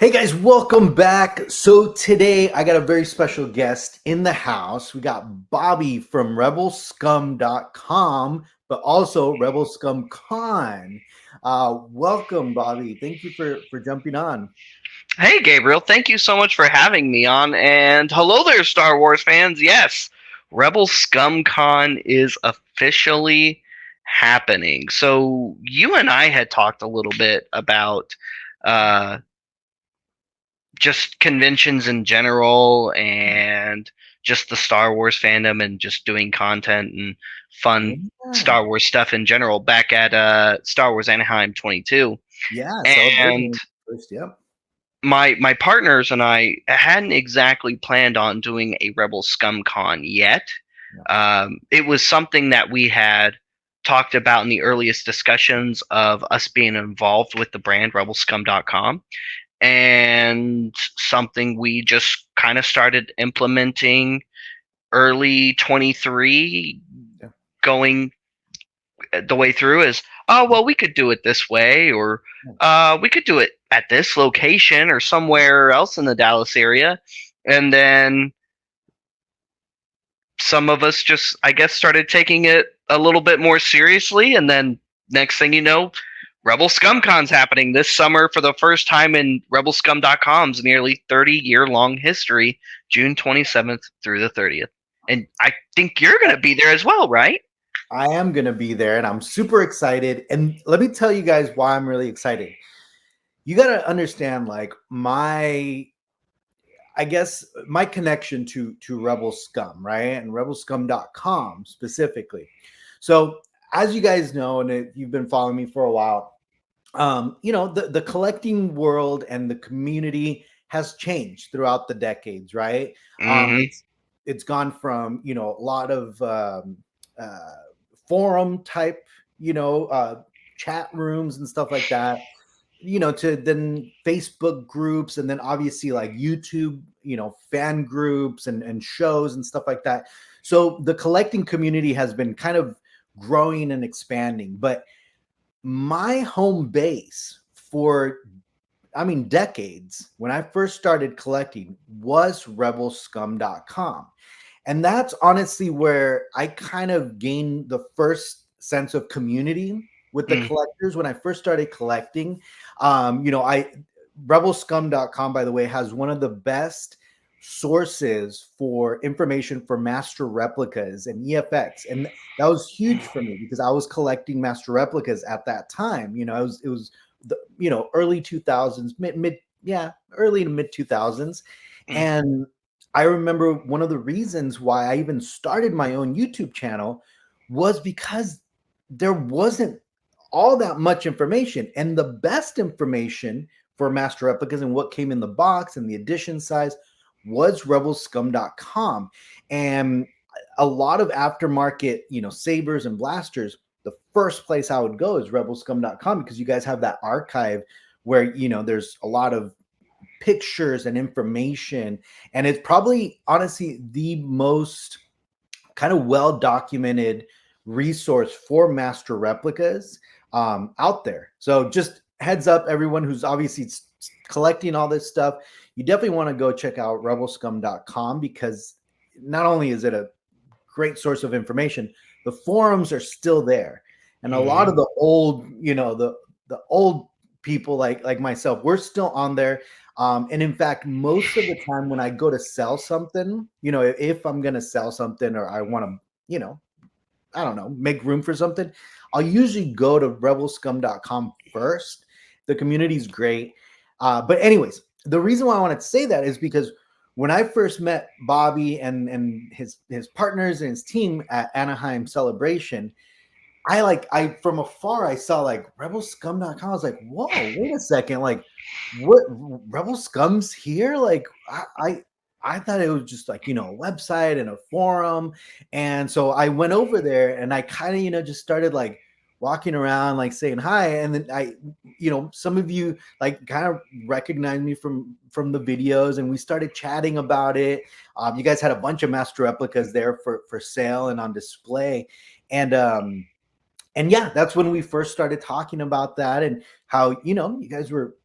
Hey guys, welcome back. So today I got a very special guest in the house. We got Bobby from Rebelscum.com, but also Rebel Scum Con. Welcome, Bobby. Thank you for jumping on. Hey, Gabriel, thank you so much for having me on. And hello there, Star Wars fans. Yes, Rebel Scum Con is officially happening. So, you and I had talked a little bit about uh, just conventions in general and just the Star Wars fandom and just doing content and fun Yeah, Star Wars stuff in general back at Star Wars Anaheim 22. yeah, And celebrating first. Yep. my partners and I hadn't exactly planned on doing a Rebel Scum Con yet. Yeah. It was something that we had talked about in the earliest discussions of us being involved with the brand Rebelscum.com, and something we just kind of started implementing early 23, Yeah. going the way through is, oh, well, we could do it this way, or we could do it at this location or somewhere else in the Dallas area. And then some of us just, I guess, started taking it a little bit more seriously. And then next thing you know, Rebel Scum Con's happening this summer for the first time in Rebelscum.com's nearly 30-year long history, June 27th through the 30th. And I think you're going to be there as well, right? I am going to be there and I'm super excited. And let me tell you guys why I'm really excited. You got to understand, like, I guess my connection to Rebel Scum, right? And rebelscum.com specifically. So as you guys know, and you've been following me for a while, the collecting world and the community has changed throughout the decades, right? Um, Mm-hmm. it's it's gone from a lot of uh, forum type, chat rooms and stuff like that, to then Facebook groups, and then obviously like YouTube, fan groups and shows and stuff like that. So the collecting community has been kind of growing and expanding. But my home base for, I mean, decades, when I first started collecting, was rebelscum.com. And that's honestly where I kind of gained the first sense of community with the Mm. collectors when I first started collecting. I rebelscum.com, by the way, has one of the best sources for information for master replicas and EFX. And that was huge for me because I was collecting master replicas at that time. It was the early 2000s, early to mid 2000s. Mm. And I remember one of the reasons why I even started my own YouTube channel was because there wasn't all that much information. And the best information for master replicas and what came in the box and the edition size was rebelscum.com. And a lot of aftermarket, sabers and blasters, the first place I would go is rebelscum.com because you guys have that archive where, there's a lot of pictures and information. And it's probably honestly the most kind of well documented resource for master replicas out there. So just heads up, everyone who's obviously collecting all this stuff, you definitely want to go check out rebelscum.com because not only is it a great source of information, the forums are still there. And a lot Mm-hmm. of the old, the old people like myself, we're still on there. And in fact, most of the time when I go to sell something, if I'm going to sell something or I want to, I don't know, make room for something, I'll usually go to rebelscum.com first. The community's great. But anyways, the reason why I wanted to say that is because when I first met Bobby and his partners and his team at Anaheim Celebration, I from afar I saw like rebelscum.com. I was like, whoa, wait a second, like what, Rebel Scum's here? Like I thought it was just like, a website and a forum. And so I went over there and I kind of, just started like walking around, like saying hi. And then some of you like kind of recognized me from the videos and we started chatting about it. You guys had a bunch of master replicas there for sale and on display. And yeah, that's when we first started talking about that and how, you guys were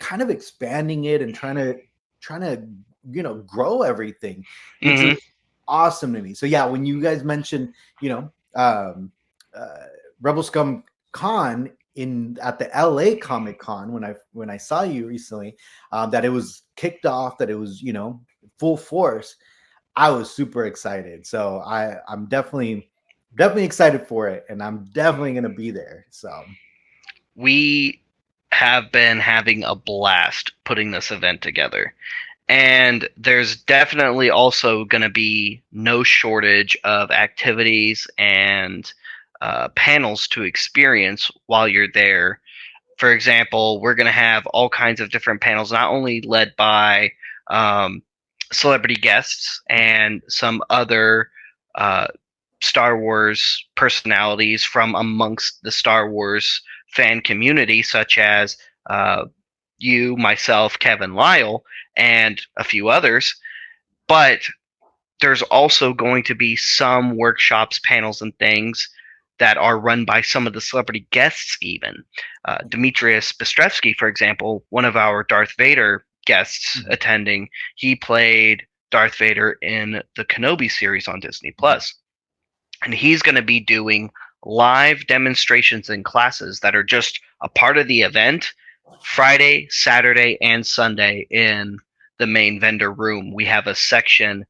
kind of expanding it and trying to grow everything, which Hmm. was awesome to me. So yeah, when you guys mentioned uh, Rebel Scum Con in at the LA Comic Con when I saw you recently, that it was kicked off, that it was full force. I was super excited. So I'm definitely excited for it, and I'm definitely gonna be there. So We have been having a blast putting this event together. And there's definitely also going to be no shortage of activities and panels to experience while you're there. For example, we're going to have all kinds of different panels, not only led by um, celebrity guests and some other uh, Star Wars personalities from amongst the Star Wars fan community, such as uh, you, myself, Kevin Lyle, and a few others. But there's also going to be some workshops, panels, and things that are run by some of the celebrity guests, even. Demetrius Bistrevsky, for example, one of our Darth Vader guests attending, he played Darth Vader in the Kenobi series on Disney Plus. And he's going to be doing live demonstrations and classes that are just a part of the event Friday, Saturday, and Sunday in the main vendor room. We have a section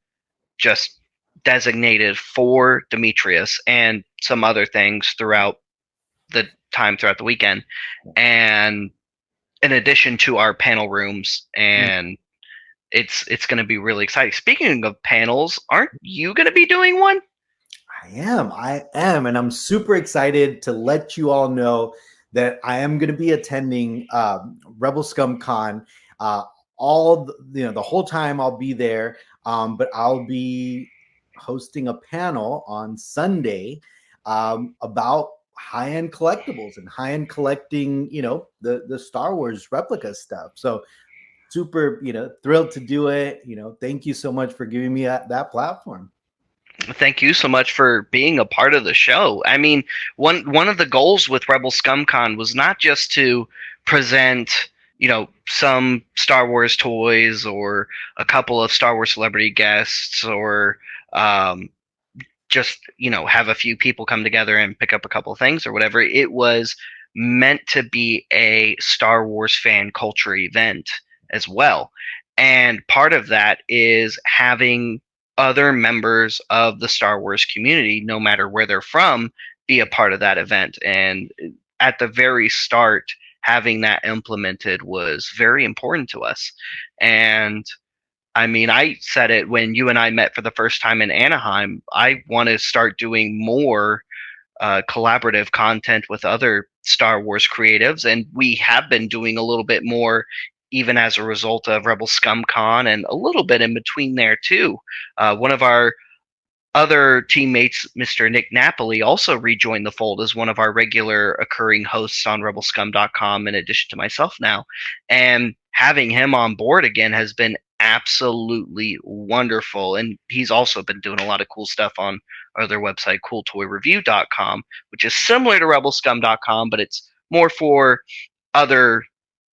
just designated for Demetrius and some other things throughout the time throughout the weekend. And in addition to our panel rooms, and it's going to be really exciting. Speaking of panels, aren't you going to be doing one? I am, and I'm super excited to let you all know that I am going to be attending Rebel Scum Con. All the whole time I'll be there, but I'll be hosting a panel on Sunday about high-end collectibles and high-end collecting. The Star Wars replica stuff. So super, thrilled to do it. Thank you so much for giving me that platform. Thank you so much for being a part of the show. I mean, one of the goals with Rebel Scum Con was not just to present, some Star Wars toys or a couple of Star Wars celebrity guests or um, just, have a few people come together and pick up a couple of things or whatever. It was meant to be a Star Wars fan culture event as well. And part of that is having other members of the Star Wars community, no matter where they're from, be a part of that event. And at the very start, having that implemented was very important to us. And I mean, I said it when you and I met for the first time in Anaheim. I want to start doing more collaborative content with other Star Wars creatives, and we have been doing a little bit more even as a result of Rebel Scum Con and a little bit in between there too. One of our other teammates, Mr. Nick Napoli, also rejoined the fold as one of our regular occurring hosts on Rebelscum.com, in addition to myself now. And having him on board again has been absolutely wonderful. And he's also been doing a lot of cool stuff on our other website, CoolToyReview.com, which is similar to Rebelscum.com, but it's more for other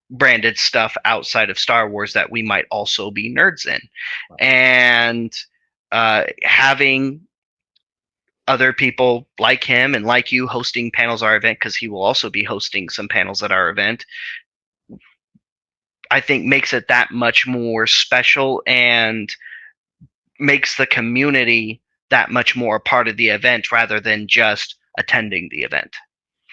branded stuff outside of Star Wars that we might also be nerds in. And having other people like him and like you hosting panels at our event, because he will also be hosting some panels at our event, I think makes it that much more special and makes the community that much more a part of the event rather than just attending the event.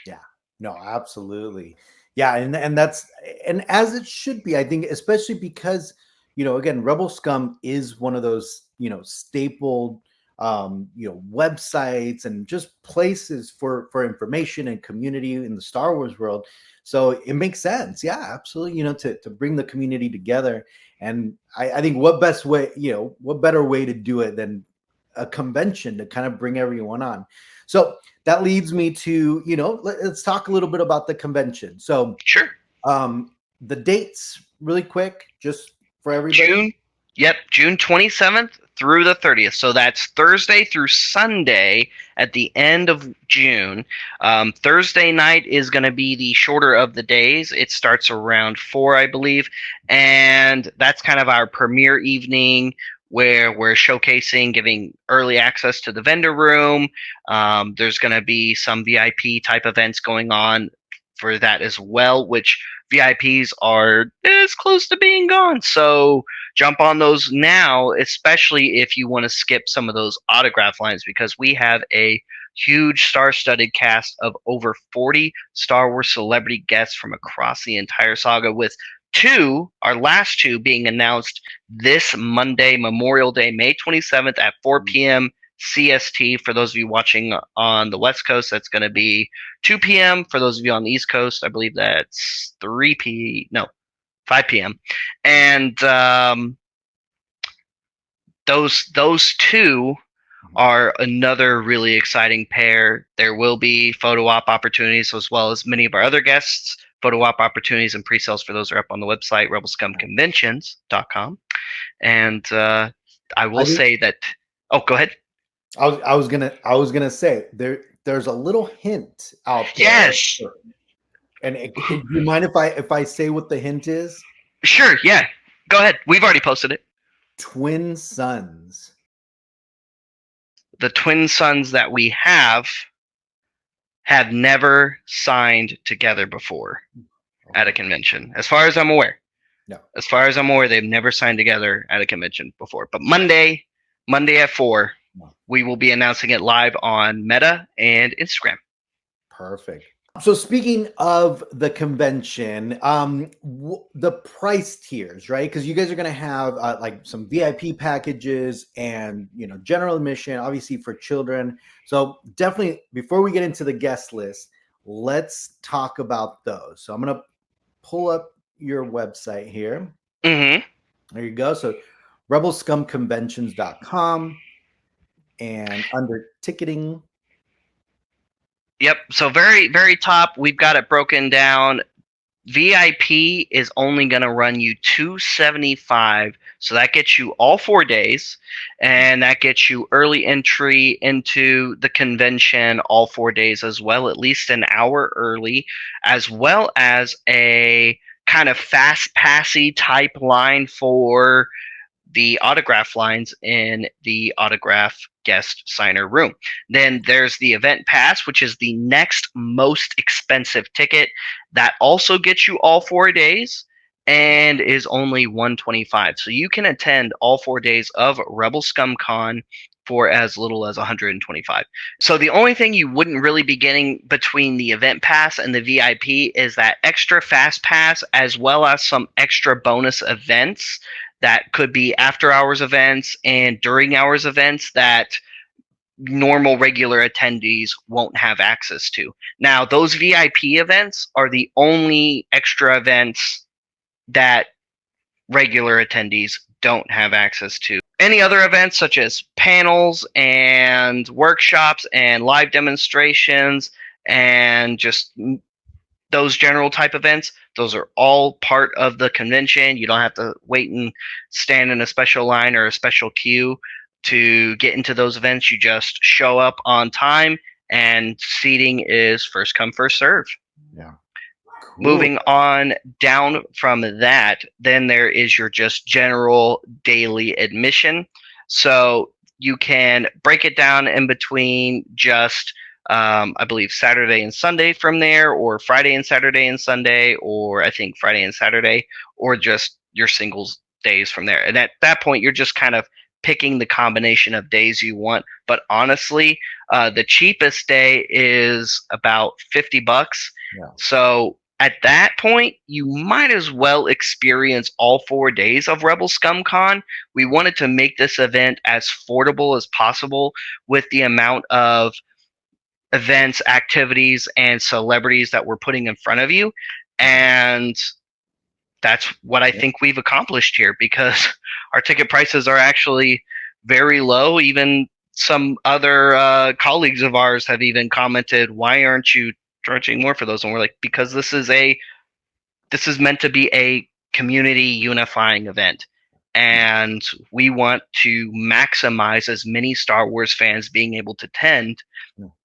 Yeah, no, absolutely. Yeah, and that's and as it should be, I think, especially because again, Rebel Scum is one of those staple websites and just places for information and community in the Star Wars world. So it makes sense. Yeah, absolutely. To bring the community together. And I think what better way to do it than a convention to kind of bring everyone on. So that leads me to, let's talk a little bit about the convention. So sure. The dates really quick, just for everybody. June 27th through the 30th. So that's Thursday through Sunday at the end of June. Thursday night is going to be the shorter of the days. It starts around 4, I believe. And that's kind of our premiere evening where we're showcasing, giving early access to the vendor room. There's going to be some VIP type events going on for that as well, which VIPs are as close to being gone. So jump on those now, especially if you want to skip some of those autograph lines, because we have a huge star-studded cast of over 40 Star Wars celebrity guests from across the entire saga, with our last two being announced this Monday, Memorial Day, May 27th at 4 p.m. CST. For those of you watching on the West Coast, that's going to be 2 p.m. For those of you on the East Coast, I believe that's 5 p.m. And those two are another really exciting pair. There will be photo op opportunities, as well as many of our other guests. Photo op opportunities and pre-sales for those are up on the website, rebelscumconventions.com. And I will say that. Oh, go ahead. I was gonna say there's a little hint out there. Yes. And do you mind if I say what the hint is? Sure. Yeah. Go ahead. We've already posted it. Twin sons. The twin sons that we have never signed together before at a convention, as far as I'm aware. No. As far as I'm aware, they've never signed together at a convention before. But Monday at 4, we will be announcing it live on Meta and Instagram. Perfect. So speaking of the convention, the price tiers, right? Because you guys are going to have like some VIP packages and, general admission, obviously for children. So definitely, before we get into the guest list, let's talk about those. So I'm going to pull up your website here. Mm-hmm. There you go. So rebelscumconventions.com, and under ticketing. Yep. So very, very top, we've got it broken down. VIP is only going to run you $275, so that gets you all 4 days, and that gets you early entry into the convention all 4 days as well, at least an hour early, as well as a kind of fast passy type line for the autograph lines in the autograph guest signer room. Then there's the event pass, which is the next most expensive ticket. That also gets you all 4 days and is only $125. So you can attend all 4 days of Rebel Scum Con for as little as $125. So the only thing you wouldn't really be getting between the event pass and the VIP is that extra fast pass, as well as some extra bonus events that could be after hours events and during hours events that normal regular attendees won't have access to. Now, those VIP events are the only extra events that regular attendees don't have access to. Any other events, such as panels and workshops and live demonstrations and just those general type events, those are all part of the convention. You don't have to wait and stand in a special line or a special queue to get into those events. You just show up on time, and seating is first come, first serve. Yeah. Cool. Moving on down from that, then there is your just general daily admission. So you can break it down in between just I believe Saturday and Sunday from there, or Friday and Saturday and Sunday, or I think Friday and Saturday, or just your singles days from there. And at that point, you're just kind of picking the combination of days you want. But honestly, the cheapest day is about $50. Yeah. So at that point, you might as well experience all 4 days of Rebel Scum Con. We wanted to make this event as affordable as possible with the amount of events, activities, and celebrities that we're putting in front of you. And that's what I think we've accomplished here, because our ticket prices are actually very low. Even some other colleagues of ours have even commented, why aren't you charging more for those? And we're like, because this is meant to be a community unifying event. and we want to maximize as many Star Wars fans being able to attend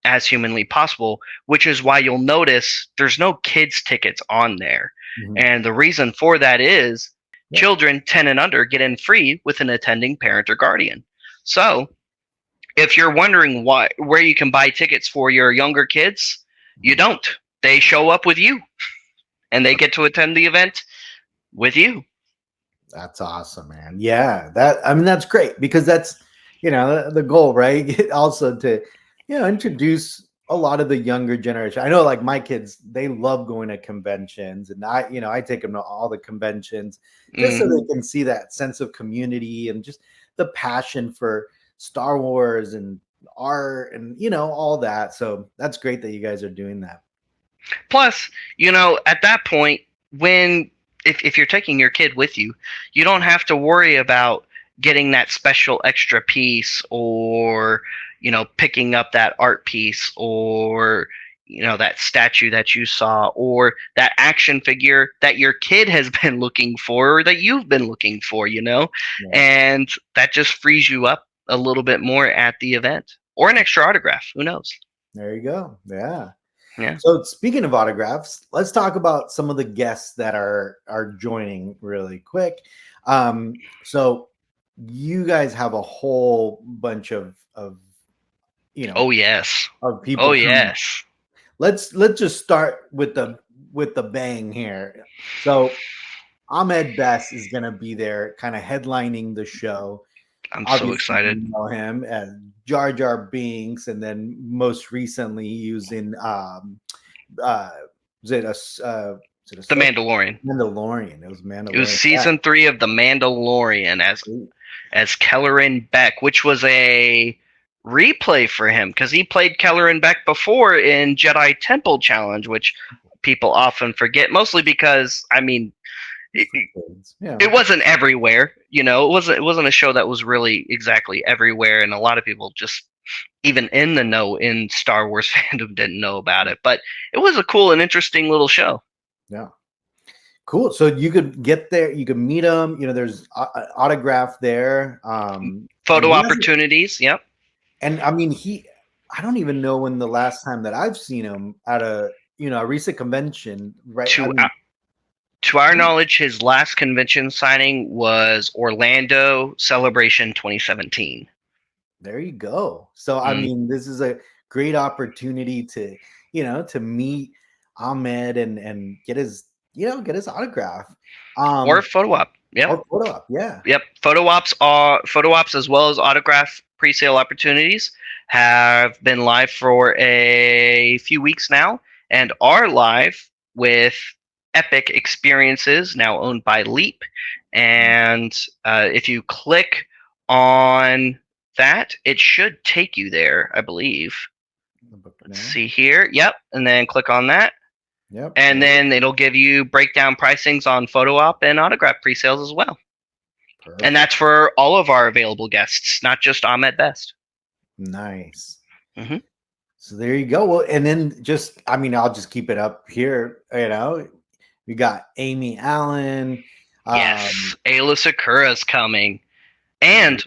as humanly possible, which is why you'll notice there's no kids tickets on there. And the reason for that is children 10 and under get in free with an attending parent or guardian. So if you're wondering where you can buy tickets for your younger kids, you don't. They show up with you and they get to attend the event with you. That's awesome, man. Yeah, that's great, because that's, the goal, right? Also to, introduce a lot of the younger generation. I know, like, my kids, they love going to conventions, and I take them to all the conventions just so they can see that sense of community and just the passion for Star Wars and art and, all that. So that's great that you guys are doing that. Plus, at that point, if you're taking your kid with you, you don't have to worry about getting that special extra piece, or picking up that art piece, or that statue that you saw, or that action figure that your kid has been looking for, or that you've been looking for, and that just frees you up a little bit more at the event, or an extra autograph. Who knows? There you go. Yeah. Yeah. So speaking of autographs, let's talk about some of the guests that are joining really quick. So you guys have a whole bunch of oh yes, of people. Oh yes. Let's just start with the bang here. So Ahmed Best is going to be there, kind of headlining the show. I'm so excited. You know him as Jar Jar Binks, and then most recently using The Mandalorian. Mandalorian. It was Mandalorian. It was season 3 of The Mandalorian as Kelleran Beck, which was a replay for him because he played Kelleran Beck before in Jedi Temple Challenge, which people often forget, mostly because it wasn't everywhere. It wasn't a show that was really exactly everywhere, and a lot of people just, even in the know in Star Wars fandom, didn't know about it. But it was a cool and interesting little show. Yeah. Cool. So you could get there, you could meet him. There's autograph there. Photo opportunities. Yep. And I don't even know when the last time that I've seen him at a recent convention, right? To our knowledge, his last convention signing was Orlando Celebration 2017. There you go. So this is a great opportunity to meet Ahmed and get his autograph. Or photo op. Yep. Or photo op, yeah. Yep. Photo ops as well as autograph pre-sale opportunities have been live for a few weeks now, and are live with Epic Experiences, now owned by Leap. And if you click on that, it should take you there, I believe. Let's see here. Yep. And then click on that. Yep. And then it'll give you breakdown pricings on photo op and autograph pre-sales as well. Perfect. And that's for all of our available guests, not just Ahmed Best. Nice. So there you go. Well, and then I'll just keep it up here. We got Amy Allen. Yes, Ayla Sakura's coming. And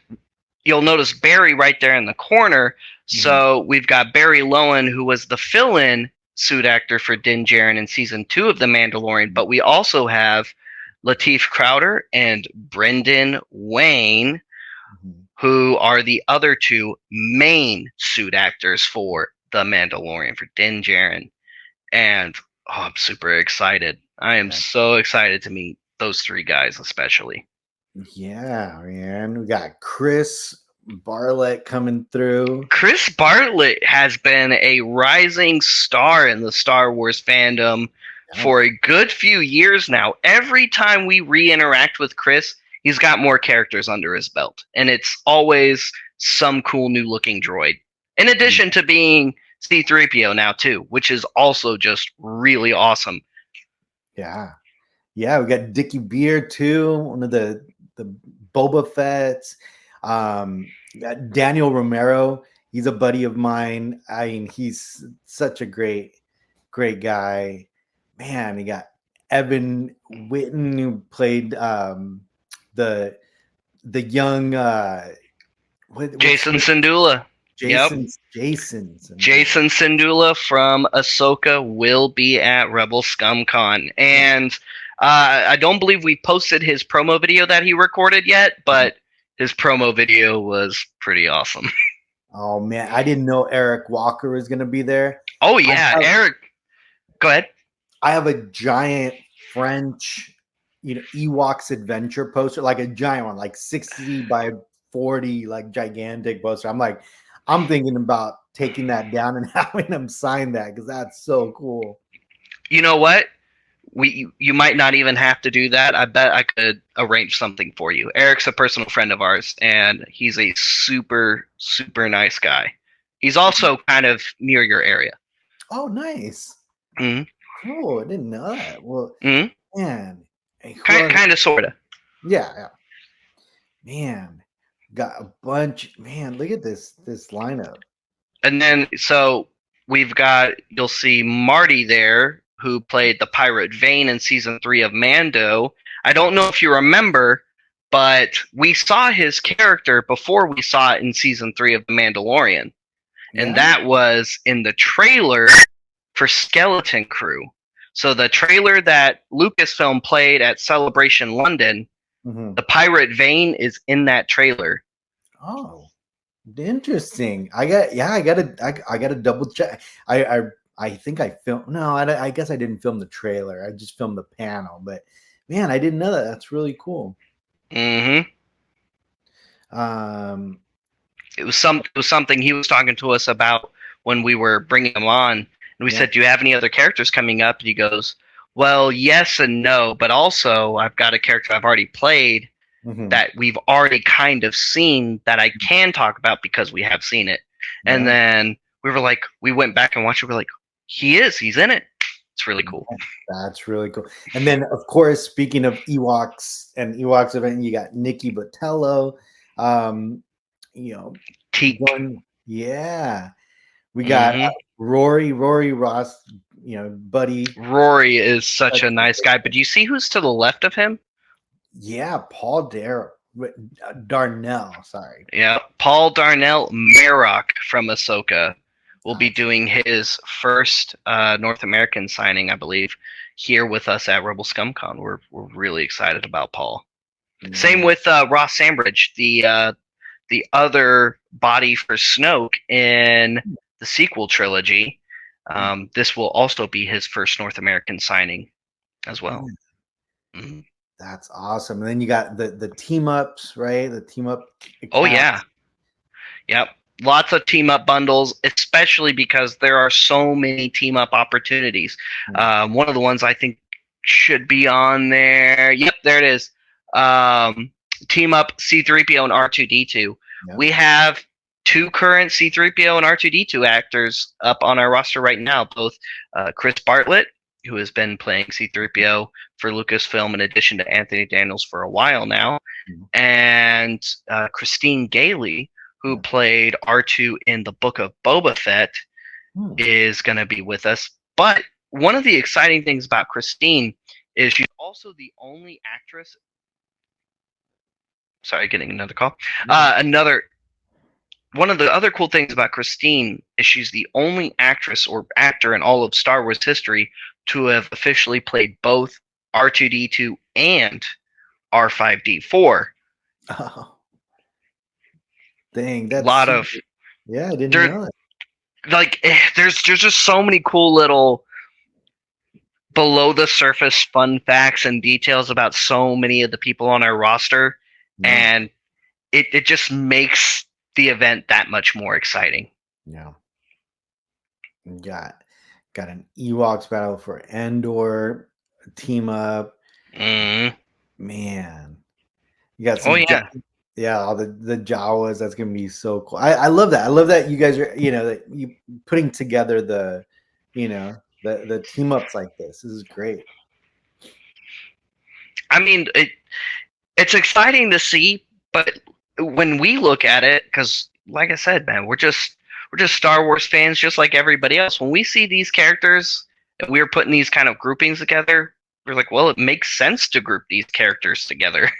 you'll notice Barry right there in the corner. So we've got Barry Lowen, who was the fill-in suit actor for Din Djarin in season 2 of The Mandalorian. But we also have Lateef Crowder and Brendan Wayne, who are the other 2 main suit actors for The Mandalorian, for Din Djarin. And I'm super excited. I am so excited to meet those 3 guys, especially. Yeah, man. We got Chris Bartlett coming through. Chris Bartlett has been a rising star in the Star Wars fandom for a good few years now. Every time we re-interact with Chris, he's got more characters under his belt, and it's always some cool new looking droid. In addition to being C-3PO now too, which is also just really awesome. Yeah. Yeah, we got Dickie Beer too, one of the Boba Fett's. Daniel Romero, he's a buddy of mine. He's such a great guy. Man, he got Evan Witten, who played the the young what's Jason Syndulla. Yep. Jason Jason Syndulla from Ahsoka will be at Rebel Scum Con. And I don't believe we posted his promo video that he recorded yet, but his promo video was pretty awesome. Oh man, I didn't know Eric Walker was gonna be there. Oh yeah, Eric. Go ahead. I have a giant French, Ewoks adventure poster, like a giant one, like 60 by 40, like gigantic poster. I'm thinking about taking that down and having them sign that because that's so cool. You know what? You might not even have to do that. I bet I could arrange something for you. Eric's a personal friend of ours, and he's a super, super nice guy. He's also kind of near your area. Oh, nice. Mm-hmm. Cool. I didn't know that. Well, man. Kind of, sort of. Yeah. Man, got a bunch. Man, look at this lineup. And then, so we've got, you'll see Marty there, who played the Pirate Vane in season 3 of Mando. I don't know if you remember, but we saw his character before we saw it in season 3 of The Mandalorian. Yeah. And that was in the trailer for Skeleton Crew. So the trailer that Lucasfilm played at Celebration London, the Pirate Vane is in that trailer. Oh, interesting. I gotta double check. I think I filmed. No, I guess I didn't film the trailer. I just filmed the panel. But man, I didn't know that. That's really cool. Mm-hmm. It was something he was talking to us about when we were bringing him on, and we said, "Do you have any other characters coming up?" And he goes, "Well, yes and no, but also I've got a character I've already played that we've already kind of seen that I can talk about because we have seen it." Yeah. And then we went back and watched it. We're like, he's in it. It's really cool. That's really cool. And then, of course, speaking of Ewoks and Ewoks event, you got Nikki Botello. Yeah. We got Rory Ross, buddy. Rory is such a nice guy. But do you see who's to the left of him? Yeah, Paul Darnell. Sorry. Yeah, Paul Darnell Marrock from Ahsoka will be doing his first North American signing, I believe, here with us at Rebel Scum Con. We're really excited about Paul. Mm-hmm. Same with Ross Sandbridge, the other body for Snoke in the sequel trilogy. This will also be his first North American signing as well. Mm-hmm. That's awesome. And then you got the team ups, right? The team up. Accounts. Oh yeah. Yep. Lots of team up bundles, especially because there are so many team up opportunities. Mm-hmm. One of the ones I think should be on there. Yep, there it is. Team up C-3PO and R2-D2. Yep. We have 2 current C-3PO and R2-D2 actors up on our roster right now. Both Chris Bartlett, who has been playing C-3PO for Lucasfilm in addition to Anthony Daniels for a while now, and Christine Gailey, who played R2 in the Book of Boba Fett, is going to be with us. But one of the exciting things about Christine is she's also the only actress. Sorry, getting another call. One of the other cool things about Christine is she's the only actress or actor in all of Star Wars history to have officially played both R2-D2 and R5-D4. Oh. Dang, that's a lot of. Yeah, I didn't know that. Like, there's just so many cool little below the surface fun facts and details about so many of the people on our roster, and it just makes the event that much more exciting. Yeah. Got an Ewoks battle for Endor team up. Man, you got some. All the Jawas. That's gonna be so cool. I love that. I love that you guys are that you putting together the the team ups like this. This is great. I mean, it's exciting to see, but when we look at it, because like I said, man, we're just Star Wars fans, just like everybody else. When we see these characters and we're putting these kind of groupings together, we're like, well, it makes sense to group these characters together.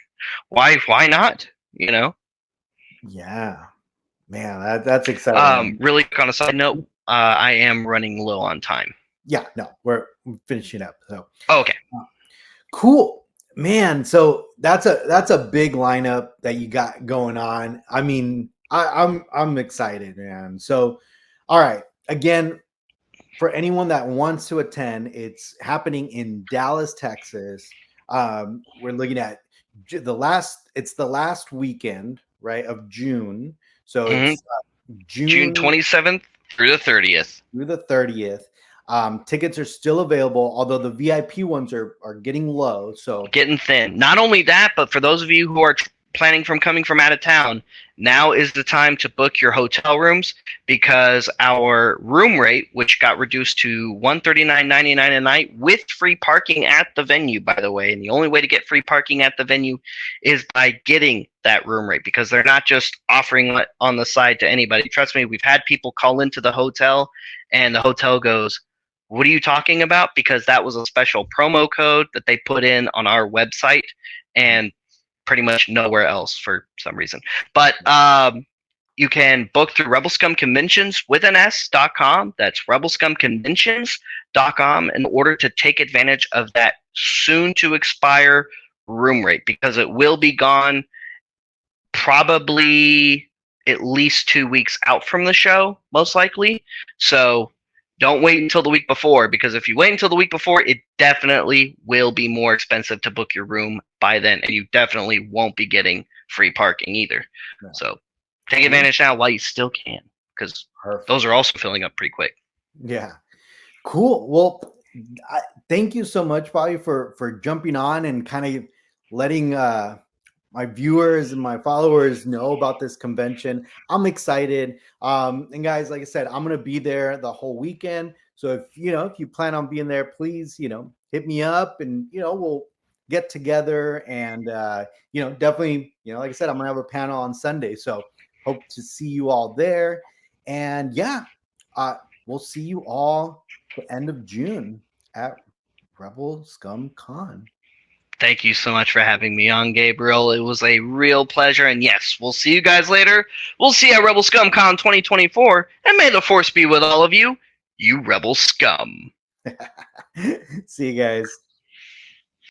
Why not? you know. Yeah, man, that's exciting. Really quick on a side note, I am running low on time. Yeah, no, we're finishing up. So Okay. cool, man. So that's a big lineup that you got going on. I mean, I'm excited, man. So, all right, again, for anyone that wants to attend, it's happening in Dallas, Texas. We're looking at it's the last weekend, right, of June. So Mm-hmm. it's June June 27th through the 30th. through the 30th. Tickets are still available, although the VIP ones are getting low. So Getting thin. Not only that, but for those of you who are planning from coming from out of town, now is the time to book your hotel rooms because our room rate, which got reduced to $139.99 a night with free parking at the venue, by the way, and the only way to get free parking at the venue is by getting that room rate because they're not just offering it on the side to anybody. Trust me, we've had people call into the hotel and the hotel goes, "What are you talking about?" Because that was a special promo code that they put in on our website and pretty much nowhere else for some reason. But you can book through Rebel Scum Conventions with an S.com. That's rebelscumconventions.com in order to take advantage of that soon to expire room rate because it will be gone probably at least 2 weeks out from the show, most likely. So don't wait until the week before because if you wait until the week before, it definitely will be more expensive to book your room by then, and you definitely won't be getting free parking either. yeah. So take advantage now while you still can because those are also filling up pretty quick. Yeah, cool. Well, thank you so much, Bobby, for jumping on and kind of letting my viewers and my followers know about this convention. I'm excited. And guys, like I said, I'm gonna be there the whole weekend. So if you plan on being there, please, hit me up and we'll get together and definitely, like I said, I'm gonna have a panel on Sunday. So hope to see you all there. And yeah, we'll see you all the end of June at Rebel Scum Con. Thank you so much for having me on, Gabriel. It was a real pleasure. And yes, we'll see you guys later. We'll see you at Rebel Scum Con 2024. And may the force be with all of you, you Rebel Scum. See you guys.